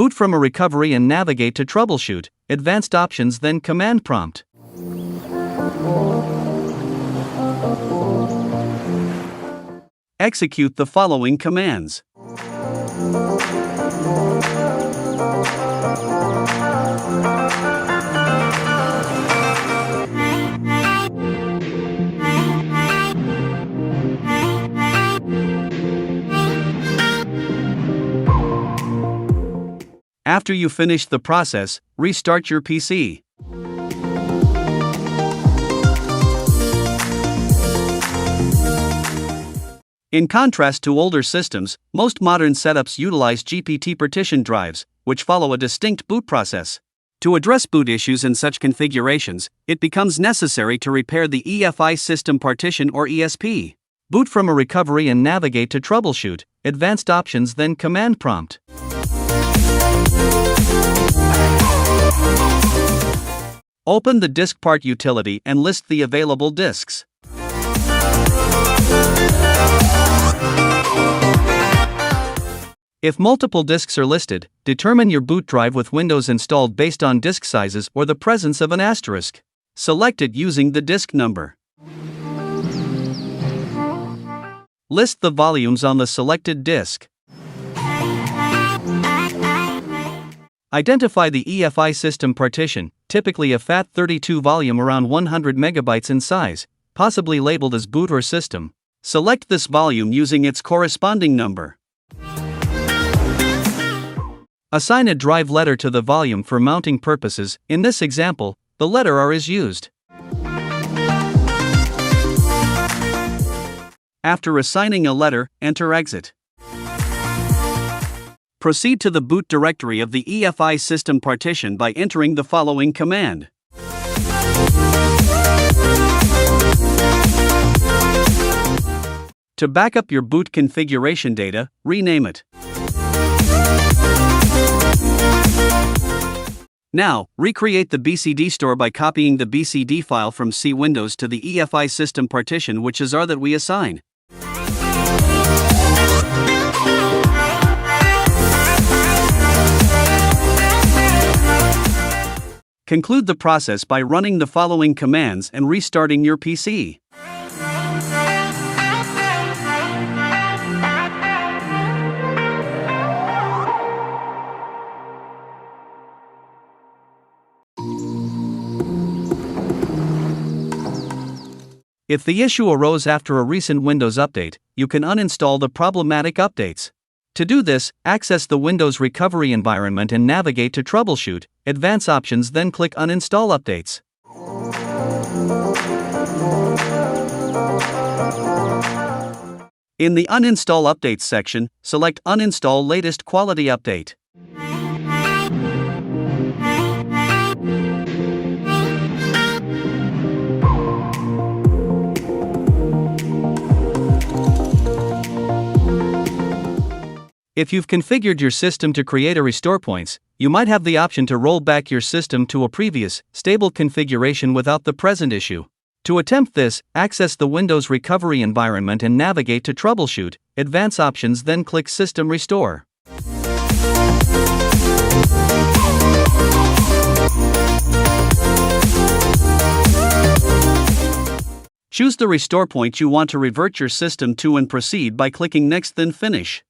Boot from a recovery and navigate to troubleshoot, advanced options then command prompt. Execute the following commands. After you finish the process, restart your PC. In contrast to older systems, most modern setups utilize GPT partition drives, which follow a distinct boot process. To address boot issues in such configurations, it becomes necessary to repair the EFI system partition or ESP. Boot from a recovery and navigate to troubleshoot, advanced options then command prompt. Open the diskpart utility and list the available disks. If multiple disks are listed, determine your boot drive with Windows installed based on disk sizes or the presence of an asterisk. Select it using the disk number. List the volumes on the selected disk. Identify the EFI system partition, typically a FAT32 volume around 100 megabytes in size, possibly labeled as boot or system. Select this volume using its corresponding number. Assign a drive letter to the volume for mounting purposes. In this example, the letter R is used. After assigning a letter, enter exit. Proceed to the boot directory of the EFI system partition by entering the following command. To back up your boot configuration data, rename it. Now, recreate the BCD store by copying the BCD file from C Windows to the EFI system partition, which is R that we assign. Conclude the process by running the following commands and restarting your PC. If the issue arose after a recent Windows update, you can uninstall the problematic updates. To do this, access the Windows recovery environment and navigate to Troubleshoot, Advanced Options, then click Uninstall Updates. In the Uninstall Updates section, select Uninstall Latest Quality Update. If you've configured your system to create a restore points, you might have the option to roll back your system to a previous, stable configuration without the present issue. To attempt this, access the Windows recovery environment and navigate to Troubleshoot, Advanced Options, then click System Restore. Choose the restore point you want to revert your system to and proceed by clicking Next, then Finish.